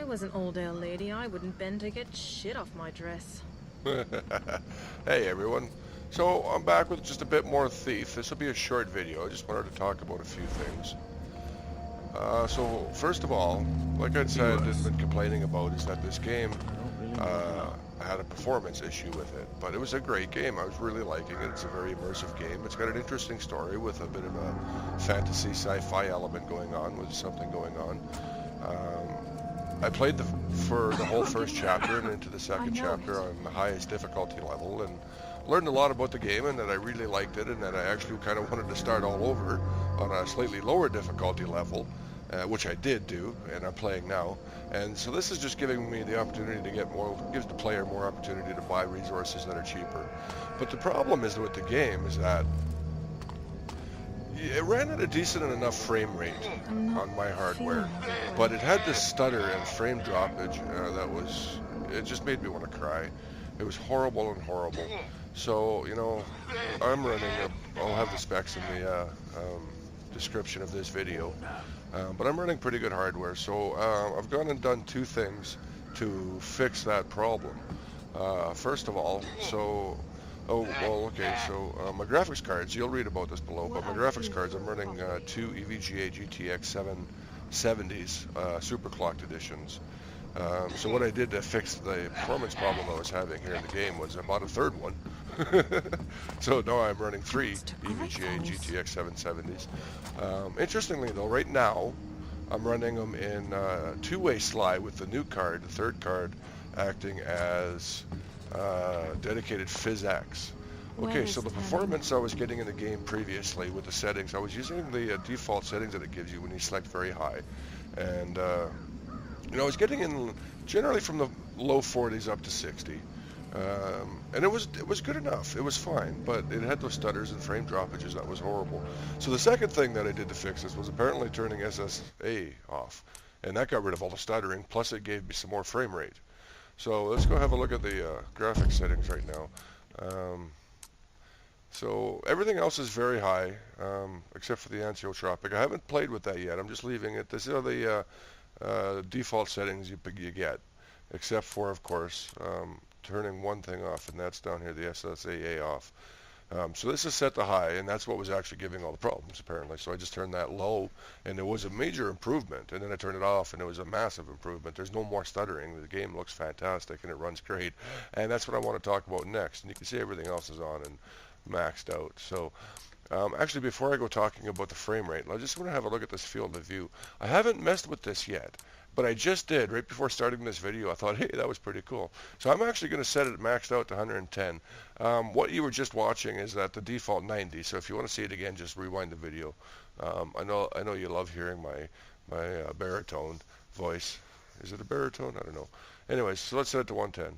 was an Oldale lady, I wouldn't bend to get shit off my dress. Hey everyone, so I'm back with just a bit more Thief. This will be a short video. I just wanted to talk about a few things. So first of all, like I said and been complaining about, is that this game had a performance issue with it, but it was a great game. I was really liking it. It's a very immersive game. It's got an interesting story with a bit of a fantasy sci-fi element going on, with something going on. I played for the whole first chapter and into the second chapter on the highest difficulty level, and learned a lot about the game, and that I really liked it, and that I actually kind of wanted to start all over on a slightly lower difficulty level, which I did do, and I'm playing now. And so this is just giving me the opportunity to get more, gives the player more opportunity to buy resources that are cheaper. But the problem is with the game is that it ran at a decent enough frame rate on my hardware, but it had this stutter and frame droppage that was, it just made me want to cry. It was horrible and horrible. So, you know, I'm running, I'll have the specs in the description of this video, but I'm running pretty good hardware. So I've gone and done two things to fix that problem. First of all, so my graphics cards, you'll read about this below, but my graphics cards, I'm running two EVGA GTX 770s Superclocked editions. So what I did to fix the performance problem I was having here in the game was I bought a third one. So now I'm running three EVGA GTX 770s. Interestingly though, right now I'm running them in two-way slide with the new card, the third card, acting as dedicated PhysX. Okay, so the performance I was getting in the game previously with the settings, I was using the default settings that it gives you when you select very high, and you know, I was getting in generally from the low 40s up to 60, and it was good enough. It was fine, but it had those stutters and frame droppages that was horrible. So the second thing that I did to fix this was apparently turning SSA off, and that got rid of all the stuttering. Plus, it gave me some more frame rate. So let's go have a look at the graphics settings right now. So everything else is very high, except for the anisotropic. I haven't played with that yet. I'm just leaving it. These are the default settings you get, except for, of course, turning one thing off, and that's down here, the SSAA off. So this is set to high, and that's what was actually giving all the problems, apparently. So I just turned that low, and it was a major improvement. And then I turned it off, and it was a massive improvement. There's no more stuttering. The game looks fantastic, and it runs great. And that's what I want to talk about next. And you can see everything else is on and maxed out. So actually, before I go talking about the frame rate, I just want to have a look at this field of view. I haven't messed with this yet, but I just did right before starting this video. I thought, hey, that was pretty cool. So I'm actually going to set it maxed out to 110. What you were just watching is at the default 90. So if you want to see it again, just rewind the video. I know you love hearing my baritone voice. Is it a baritone? I don't know. Anyways, so let's set it to 110.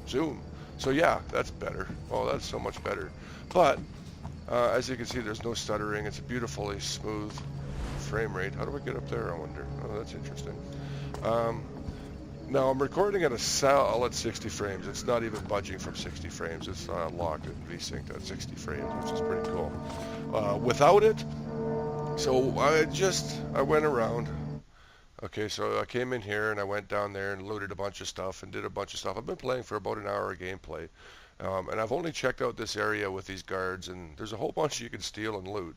Zoom. So yeah, that's better. Oh, that's so much better. But as you can see, there's no stuttering. It's a beautifully smooth frame rate. How do I get up there, I wonder? Oh, that's interesting. Now I'm recording at a solid 60 frames. It's not even budging from 60 frames. It's locked and V-synced at 60 frames, which is pretty cool. Without it, so I went around. Okay, so I came in here and I went down there and looted a bunch of stuff and did a bunch of stuff. I've been playing for about an hour of gameplay. And I've only checked out this area with these guards, and there's a whole bunch you can steal and loot.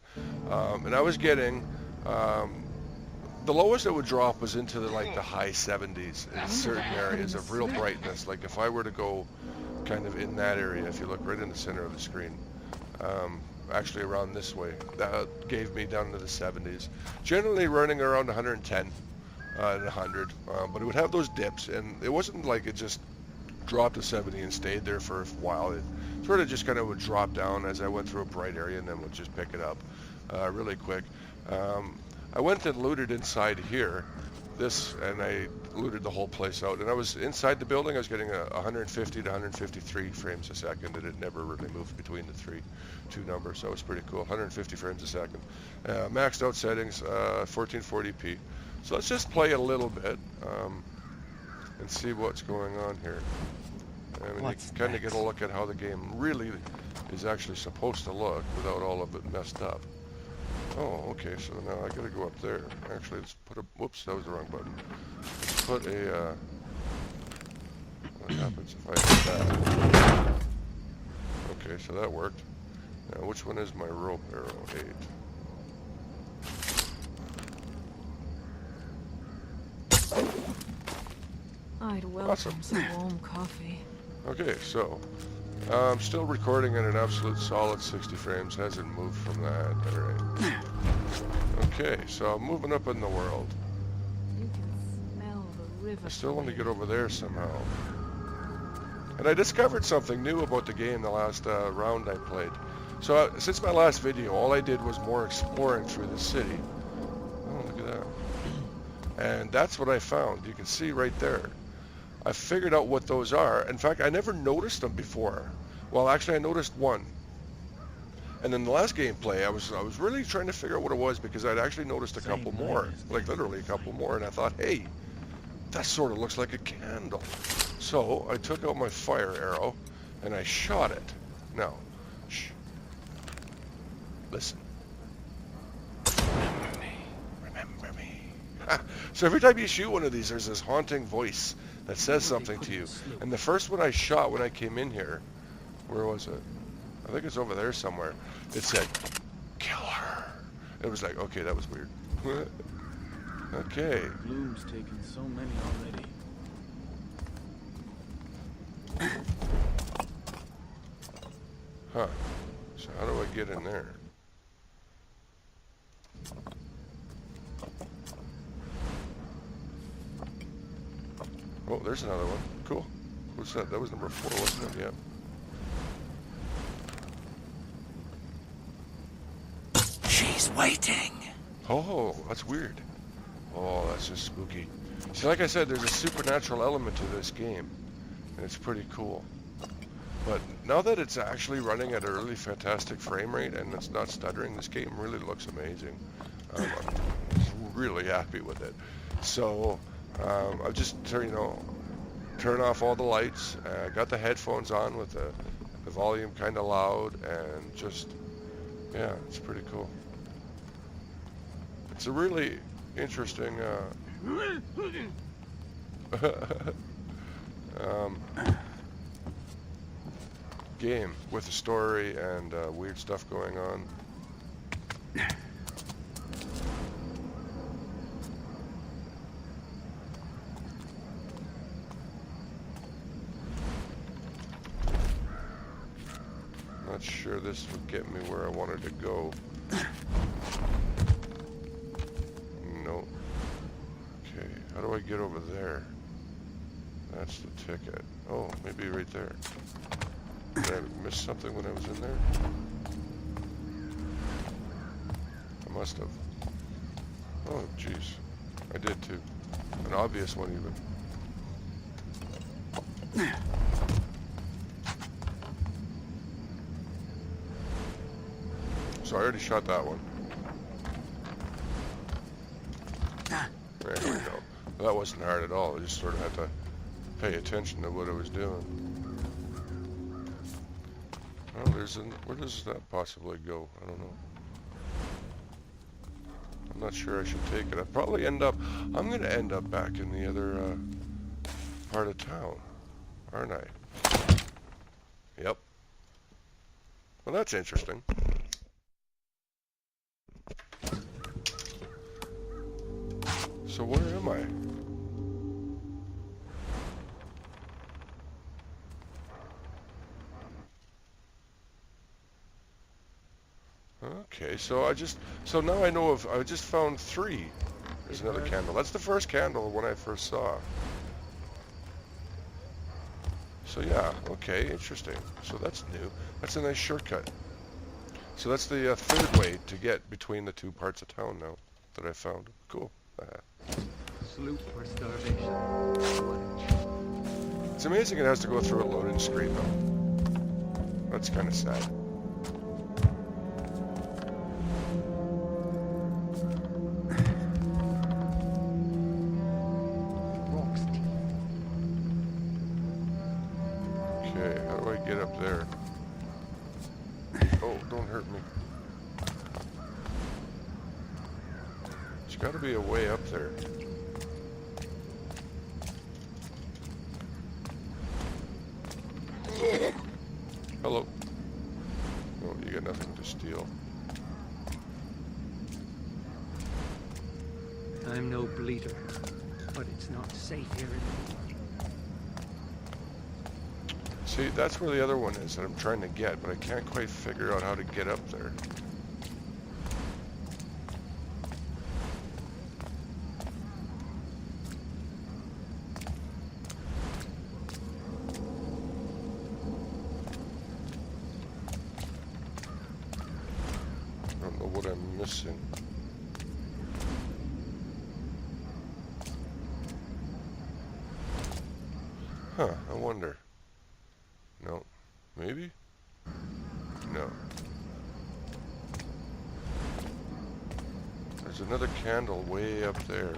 And I was getting, the lowest it would drop was into the high 70s in certain areas of real brightness. Like if I were to go kind of in that area, if you look right in the center of the screen, actually around this way, that gave me down into the 70s. Generally running around 110 and 100, but it would have those dips, and it wasn't like it just dropped to 70 and stayed there for a while. It sort of just kind of would drop down as I went through a bright area, and then would just pick it up really quick. I went and looted inside here, and I looted the whole place out. And I was inside the building. I was getting 150 to 153 frames a second, and it never really moved between the two numbers. So it was pretty cool. 150 frames a second. Maxed out settings, 1440p. So let's just play a little bit and see what's going on here. I mean, you can kind of get a look at how the game really is actually supposed to look without all of it messed up. Oh, okay, so now I gotta go up there. Actually, let's put a, whoops, that was the wrong button. put a, what happens if I hit that? Okay, so that worked. Now, which one is my rope arrow? 8. I'd welcome some warm coffee. Okay, so I'm still recording at an absolute solid 60 frames. Hasn't moved from that. All right. Okay, so I'm moving up in the world. You can smell the river. I still want to get over there somehow. And I discovered something new about the game the last round I played. So since my last video, all I did was more exploring through the city. Oh, look at that. And that's what I found. You can see right there. I figured out what those are. In fact, I never noticed them before. Well, actually, I noticed one. And in the last gameplay, I was really trying to figure out what it was because I'd actually noticed a couple more, like literally a couple more, and I thought, hey, that sort of looks like a candle. So I took out my fire arrow and I shot it. Now, shh. Listen. Remember me. Remember me. So every time you shoot one of these, there's this haunting voice that says something to you. And the first one I shot when I came in here, where was it? I think it's over there somewhere. It said, kill her. It was like, okay, that was weird. Okay. Bloom's taken so many already. Huh. So how do I get in there? Oh, there's another one. Cool. What's that? That was number 4, wasn't it? Yeah. She's waiting. Oh, that's weird. Oh, that's just spooky. See, like I said, there's a supernatural element to this game, and it's pretty cool. But now that it's actually running at a really fantastic frame rate and it's not stuttering, this game really looks amazing. I'm really happy with it. So I've just turn off all the lights. Got the headphones on with the volume kind of loud, and just, yeah, it's pretty cool. It's a really interesting game with a story and weird stuff going on. Not sure this would get me where I wanted to go. No. Okay, how do I get over there? That's the ticket. Oh, maybe right there. Did I miss something when I was in there? I must have. Oh, jeez. I did too. An obvious one even. So I already shot that one. There we go. That wasn't hard at all. I just sort of had to pay attention to what I was doing. Oh, where does that possibly go? I don't know. I'm not sure I should take it. I'm going to end up back in the other part of town, aren't I? Yep. Well, that's interesting. So where am I? Okay, so now I know I just found 3. There's another candle. That's the first candle when I first saw. So yeah, okay, interesting. So that's new. That's a nice shortcut. So that's the third way to get between the 2 parts of town now that I found. Cool. Sloop or starvation. It's amazing it has to go through a loading screen though. That's kind of sad. Okay, how do I get up there? Oh, don't hurt me. There's got to be a way up there. bleeder, but it's not safe here anymore. See, that's where the other one is that I'm trying to get, but I can't quite figure out how to get up there. I don't know what I'm missing. Huh, I wonder. No. Maybe? No. There's another candle way up there.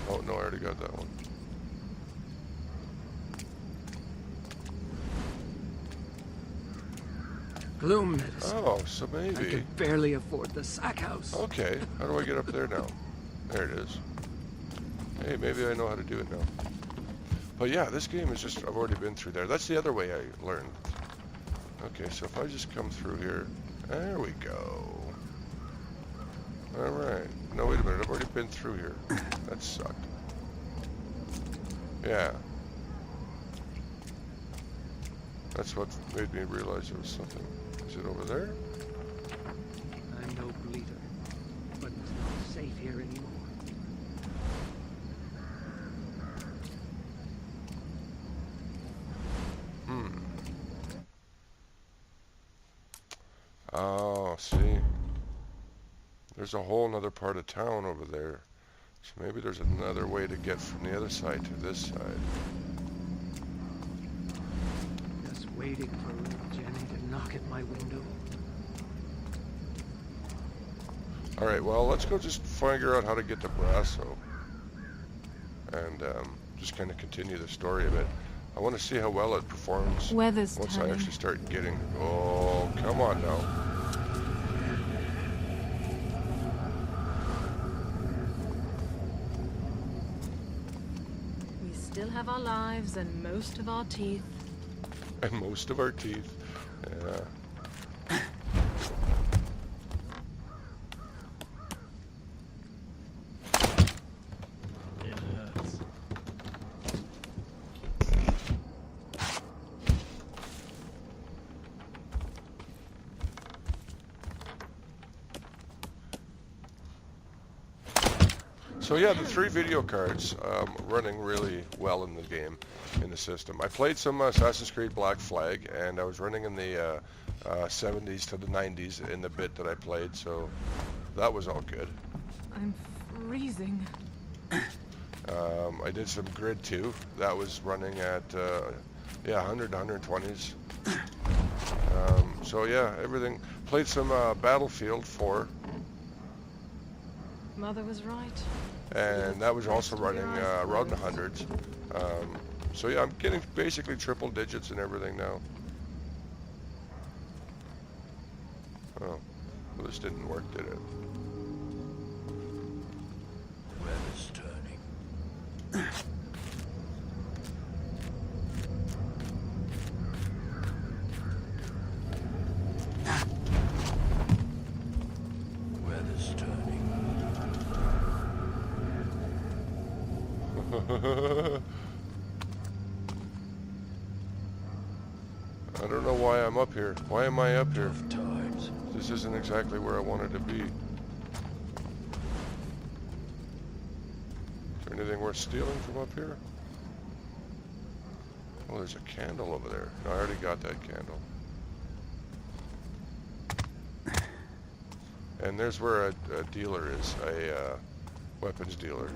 Oh, no, I already got that one. Gloom medicine. Oh, so I maybe. can barely afford the sack house. Okay, how do I get up there now? There it is. Hey, maybe I know how to do it now. But yeah, this game is just, I've already been through there. That's the other way I learned. Okay, so if I just come through here, there we go. Alright. No, wait a minute, I've already been through here. That sucked. Yeah. That's what made me realize there was something. Is it over there? I'm no bleeder, but it's not safe here anymore. Oh, see. There's a whole nother part of town over there. So maybe there's another way to get from the other side to this side. Just waiting for little Jenny to knock at my window. Alright, well, let's go just figure out how to get to Brasso. And just kind of continue the story a bit. I want to see how well it performs Weather's once turning. I actually start getting... Oh, come on now. We still have our lives and most of our teeth. And most of our teeth. Yeah. It hurts. So yeah, the 3 video cards running really well in the game, in the system. I played some Assassin's Creed Black Flag, and I was running in the 70s to the 90s in the bit that I played, so that was all good. I'm freezing. I did some Grid 2. That was running at, yeah, 100 to 120s. So yeah, everything. Played some Battlefield 4. Mother was right. And that was also running around the hundreds. So yeah, I'm getting basically triple digits and everything now. Oh, well, this didn't work, did it? Weather's turning. Weather's turning. I don't know why I'm up here. Why am I up here? Tough times. This isn't exactly where I wanted to be. Is there anything worth stealing from up here? Oh, there's a candle over there. No, I already got that candle. And there's where a dealer is, a weapons dealer.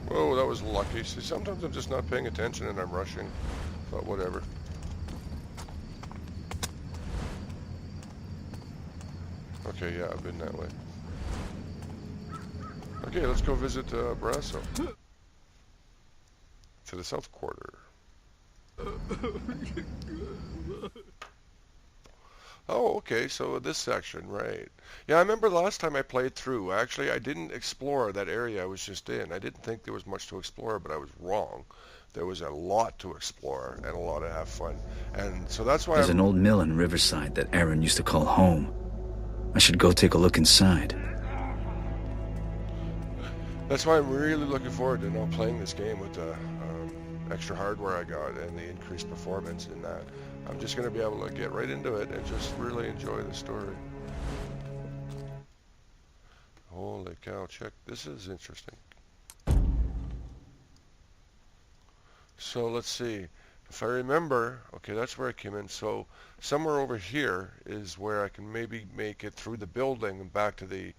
Oh, that was lucky. See, sometimes I'm just not paying attention and I'm rushing, but whatever. Okay, yeah, I've been that way. Okay, let's go visit Brasso. To the south quarter. Oh, okay, so this section, right. Yeah, I remember the last time I played through, actually, I didn't explore that area I was just in. I didn't think there was much to explore, but I was wrong. there was a lot to explore and a lot to have fun. And so that's why There's an old mill in Riverside that Aaron used to call home. I should go take a look inside. That's why I'm really looking forward to now playing this game with the extra hardware I got and the increased performance in that. I'm just going to be able to get right into it and just really enjoy the story. Holy cow, check. This is interesting. So let's see. If I remember, okay, that's where I came in. So somewhere over here is where I can maybe make it through the building and back to the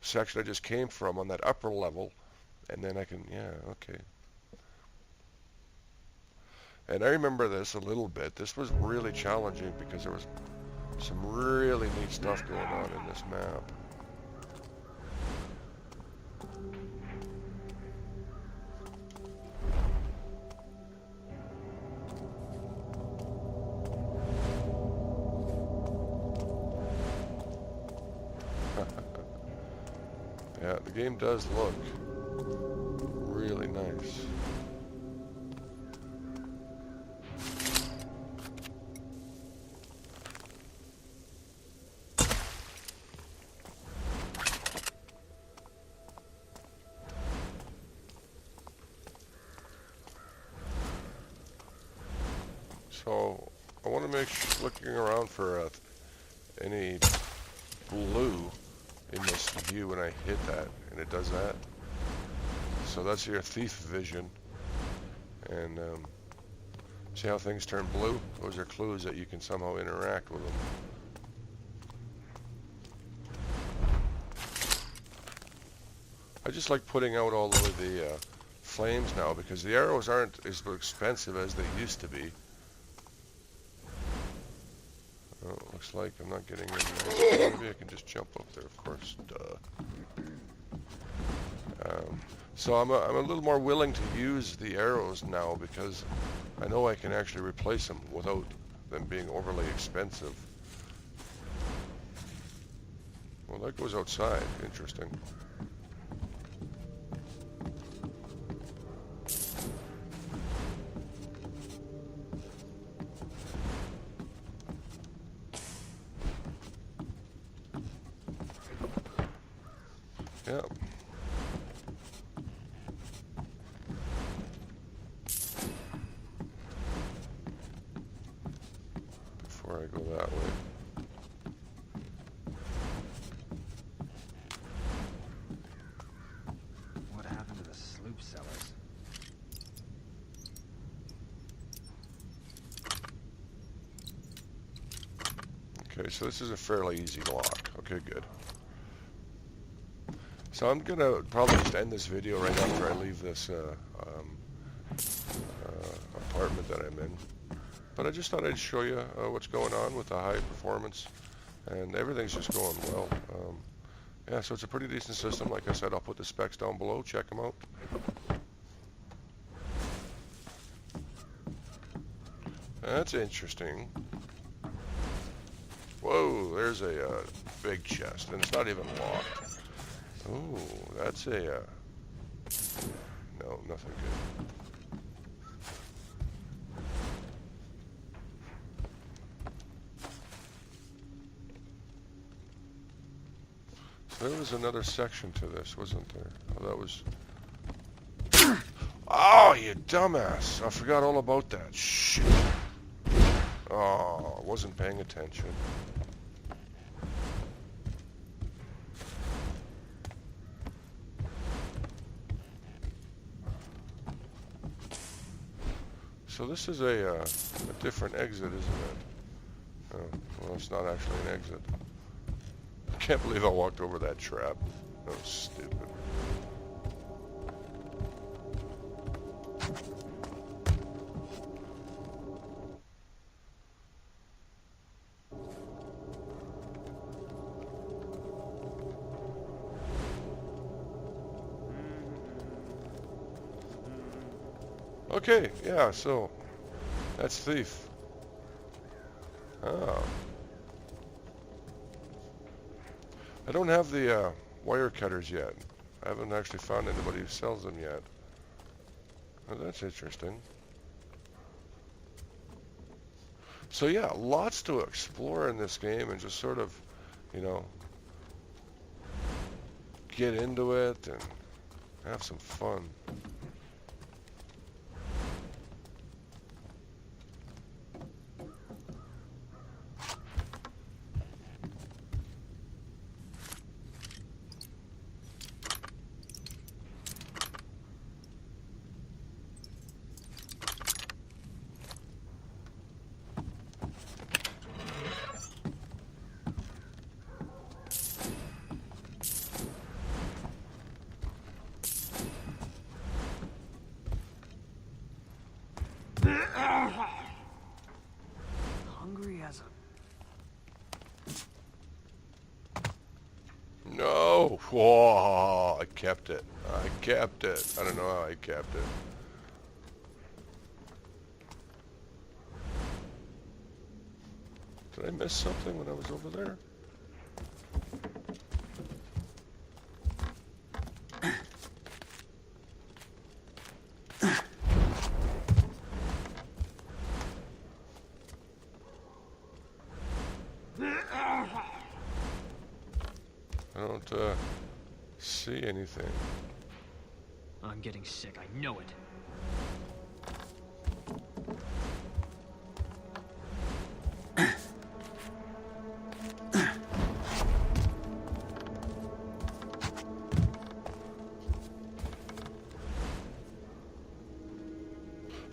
section I just came from on that upper level. And then I can, yeah, okay. And I remember this a little bit. This was really challenging because there was some really neat stuff going on in this map. Yeah, the game does look really nice. So I want to make sure, looking around for any blue in this view when I hit that, and it does that. So that's your thief vision, and see how things turn blue? Those are clues that you can somehow interact with them. I just like putting out all of the flames now because the arrows aren't as expensive as they used to be. Oh, it looks like I'm not getting any. Maybe I can just jump up there, of course. Duh. So I'm a little more willing to use the arrows now because I know I can actually replace them without them being overly expensive. Well, that goes outside. Interesting. Yep. Before I go that way. What happened to the sloop sellers? Okay, so this is a fairly easy lock. Okay, good. So I'm gonna probably just end this video right after I leave this apartment that I'm in. But I just thought I'd show you what's going on with the high performance, and everything's just going well. Yeah, so it's a pretty decent system. Like I said, I'll put the specs down below. Check them out. That's interesting. Whoa, there's a big chest, and it's not even locked. Oh, that's a, no, nothing good. So there was another section to this, wasn't there? Oh, that was... Oh, you dumbass! I forgot all about that. Shit. Oh, I wasn't paying attention. So this is a different exit, isn't it? Oh, well, it's not actually an exit. I can't believe I walked over that trap. That was stupid. Okay, yeah, so that's Thief. Oh. I don't have the wire cutters yet. I haven't actually found anybody who sells them yet. Oh, that's interesting. So yeah, lots to explore in this game and just sort of, you know, get into it and have some fun. Hungry as a... No! Whoa! I kept it. I kept it. I don't know how I kept it. Did I miss something when I was over there? I don't see anything. I'm getting sick, I know it.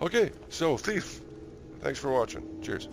Okay, so Thief, thanks for watching. Cheers.